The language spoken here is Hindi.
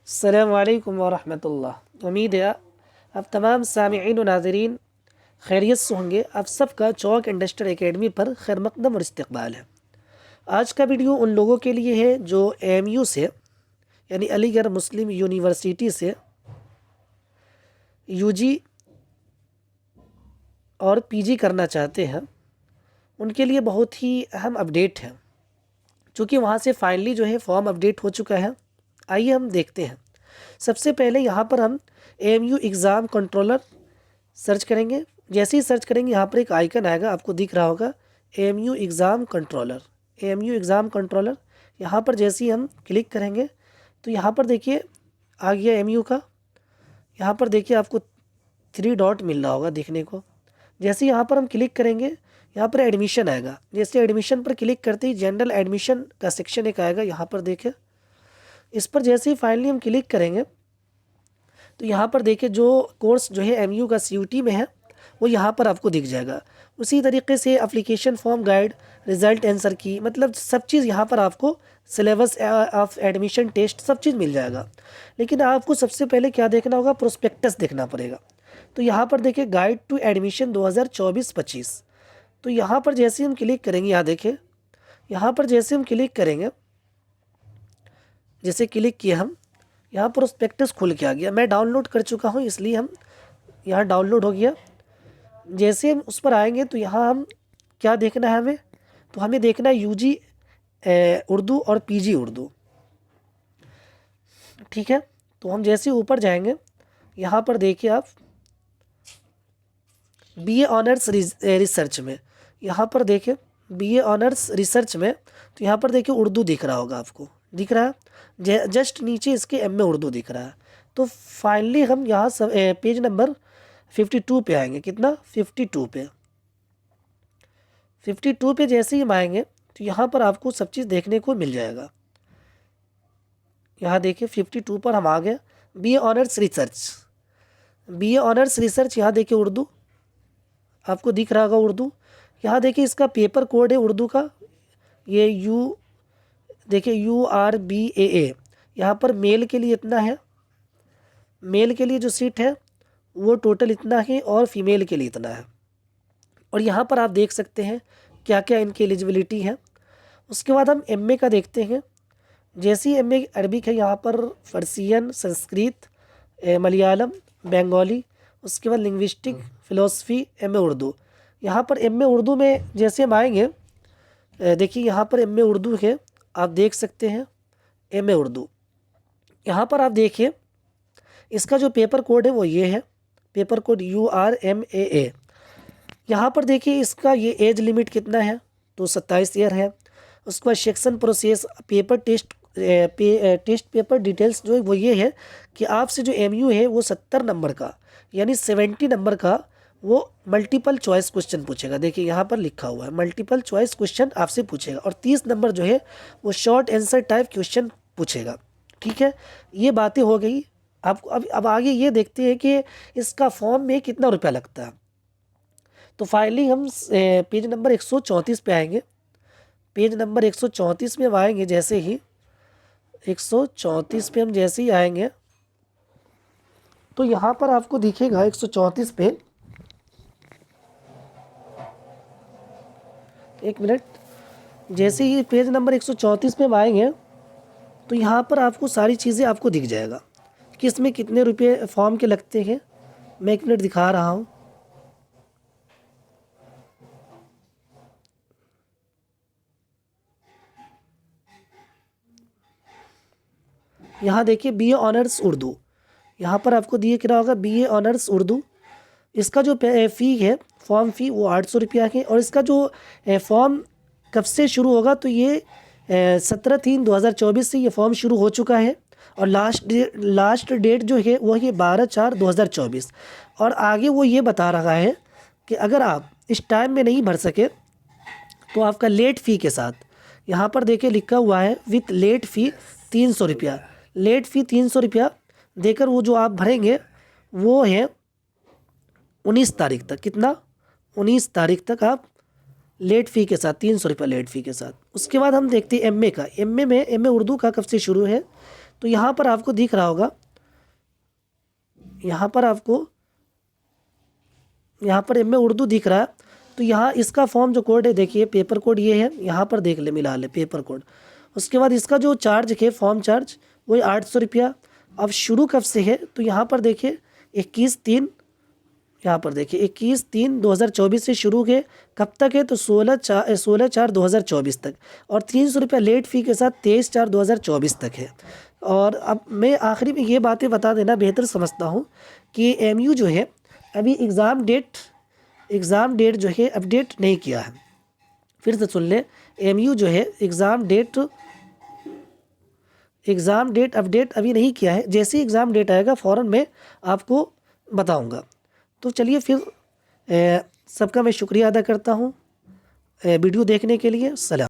अस्सलाम वालेकुम वरहमतुल्लाह। उम्मीद है आप तमाम सामिईन व नाज़रीन खैरियत से होंगे। आप सबका चौक इंडस्ट्रियल एकेडमी पर खैर मकदम और इस्तकबाल है। आज का वीडियो उन लोगों के लिए है जो AMU से यानी अलीगढ़ मुस्लिम यूनिवर्सिटी से UG और PG करना चाहते हैं। उनके लिए बहुत ही अहम अपडेट है, चूँकि वहाँ से फाइनली जो है फॉर्म अपडेट हो चुका है। आइए हम देखते हैं। सबसे पहले यहाँ पर हम AMU एग्ज़ाम कंट्रोलर सर्च करेंगे। जैसे ही सर्च करेंगे यहाँ पर एक आइकन आएगा, आपको दिख रहा होगा AMU exam controller. AMU exam controller यहाँ पर जैसे ही हम क्लिक करेंगे तो यहाँ पर देखिए आ गया AMU का। यहाँ पर देखिए आपको 3 डॉट मिल रहा होगा देखने को। जैसे यहाँ पर हम क्लिक करेंगे यहाँ पर एडमिशन आएगा। जैसे एडमिशन पर क्लिक करते ही जनरल एडमिशन का सेक्शन एक आएगा। यहाँ पर देखिए इस पर जैसे ही फाइनली हम क्लिक करेंगे तो यहाँ पर देखिए जो कोर्स जो है MU का CUT में है वो यहाँ पर आपको दिख जाएगा। उसी तरीके से application form guide, result answer की, मतलब सब चीज़ यहाँ पर आपको सिलेबस ऑफ एडमिशन टेस्ट सब चीज़ मिल जाएगा। लेकिन आपको सबसे पहले क्या देखना होगा, प्रोस्पेक्टस देखना पड़ेगा। तो यहाँ पर देखिए गाइड टू एडमिशन 2024-25। तो यहाँ पर जैसे हम क्लिक करेंगे, यहाँ देखिए यहाँ पर जैसे हम क्लिक करेंगे, जैसे क्लिक किया हम, यहाँ प्रोस्पेक्टस खुल के आ गया। मैं डाउनलोड कर चुका हूँ इसलिए हम यहाँ डाउनलोड हो गया। जैसे हम उस पर आएंगे तो यहाँ हम क्या देखना है हमें, तो हमें देखना है UG उर्दू और PG उर्दू। ठीक है, तो हम जैसे ऊपर जाएंगे यहाँ पर देखिए आप BA ऑनर्स रिसर्च में, यहाँ पर देखिए BA ऑनर्स रिसर्च में, तो यहाँ पर देखिए उर्दू दिख रहा होगा, आपको दिख रहा है। जस्ट नीचे इसके MA उर्दू दिख रहा है। तो फाइनली हम यहाँ पेज नंबर 52 पे आएंगे। कितना, 52 पे। 52 पे जैसे ही हम आएंगे तो यहाँ पर आपको सब चीज़ देखने को मिल जाएगा। यहाँ देखिए 52 पर हम आ गए। BA honours research, BA honours research, यहाँ देखिए उर्दू आपको दिख रहा होगा उर्दू। यहाँ देखिए इसका पेपर कोड है उर्दू का, ये देखिए URBAA। यहाँ पर मेल के लिए इतना है, मेल के लिए जो सीट है वो टोटल इतना है और फीमेल के लिए इतना है। और यहाँ पर आप देख सकते हैं क्या क्या इनकी एलिजिबिलिटी है। उसके बाद हम MA का देखते हैं। जैसे ही MA अरबिक है, यहाँ पर पर्शियन, संस्कृत, मलयालम, बंगाली, उसके बाद लिंग्विस्टिक, फ़िलोसफी, MA उर्दू। यहाँ पर MA उर्दू में जैसे हम आएंगे, देखिए यहाँ पर MA उर्दू है, आप देख सकते हैं MA उर्दू। यहाँ पर आप देखिए इसका जो पेपर कोड है वो ये है, पेपर कोड URMAA। यहाँ पर देखिए इसका ये एज लिमिट कितना है, तो 27 ईयर है। उसके बाद section process, paper test, test paper details जो है वो ये है कि आपसे जो MU है वो 70 नंबर का यानी 70 नंबर का वो मल्टीपल चॉइस क्वेश्चन पूछेगा। देखिए यहाँ पर लिखा हुआ है मल्टीपल चॉइस क्वेश्चन आपसे पूछेगा, और 30 नंबर जो है वो शॉर्ट आंसर टाइप क्वेश्चन पूछेगा। ठीक है, ये बातें हो गई। आपको अब आगे ये देखते हैं कि इसका फॉर्म में कितना रुपया लगता है। तो फाइनली हम पेज नंबर 134 पे आएंगे। पेज नंबर 134 में हम आएंगे, जैसे ही 134 पे हम जैसे ही आएंगे तो यहाँ पर आपको दिखेगा 134 पे, एक मिनट, जैसे ही पेज नंबर 134 पे हम आएंगे तो यहाँ पर आपको सारी चीज़ें आपको दिख जाएगा कि इसमें कितने रुपये फॉर्म के लगते हैं। मैं एक मिनट दिखा रहा हूँ। यहाँ देखिए BA ऑनर्स उर्दू, यहाँ पर आपको दिए क्या होगा BA ऑनर्स उर्दू। इसका जो फ़ी है, फॉर्म फ़ी, वो 800 रुपया है। और इसका जो फॉर्म कब से शुरू होगा, तो ये 17/3/2024 से ये फॉर्म शुरू हो चुका है। और लास्ट डेट जो है वो है 12/4/2024। और आगे वो ये बता रहा है कि अगर आप इस टाइम में नहीं भर सके तो आपका लेट फ़ी के साथ, यहाँ पर देखिए लिखा हुआ है विथ लेट फ़ी 300 रुपया। लेट फ़ी 300 रुपया देकर वो जो आप भरेंगे वो है 19 तारीख तक। कितना, 19 तारीख तक आप लेट फ़ी के साथ, 300 रुपये लेट फ़ी के साथ। उसके बाद हम देखते हैं MA का। MA में MA उर्दू का कब से शुरू है, तो यहाँ पर आपको दिख रहा होगा, यहाँ पर एम ए उर्दू दिख रहा है। तो यहाँ इसका फॉर्म जो कोड है देखिए, पेपर कोड ये है, यहाँ पर देख ले, मिला ले पेपर कोड। उसके बाद इसका जो चार्ज है, फॉर्म चार्ज, वही 800 रुपया। अब शुरू कब से है, तो यहाँ पर देखिए 21/3, यहाँ पर देखिए 21/3/2024 से शुरू है। कब तक है, तो 16/4/2024 तक, और 300 रुपया लेट फ़ी के साथ 23/4/2024 तक है। और अब मैं आखिरी में ये बातें बता देना बेहतर समझता हूँ कि एमयू जो है अभी एग्ज़ाम डेट जो है अपडेट नहीं किया है। फिर से सुन ले, एमयू जो है एग्ज़ाम डेट अपडेट अभी नहीं किया है। जैसे ही एग्ज़ाम डेट आएगा फ़ौरन मैं आपको बताऊंगा। तो चलिए फिर सबका मैं शुक्रिया अदा करता हूँ वीडियो देखने के लिए। सलाम।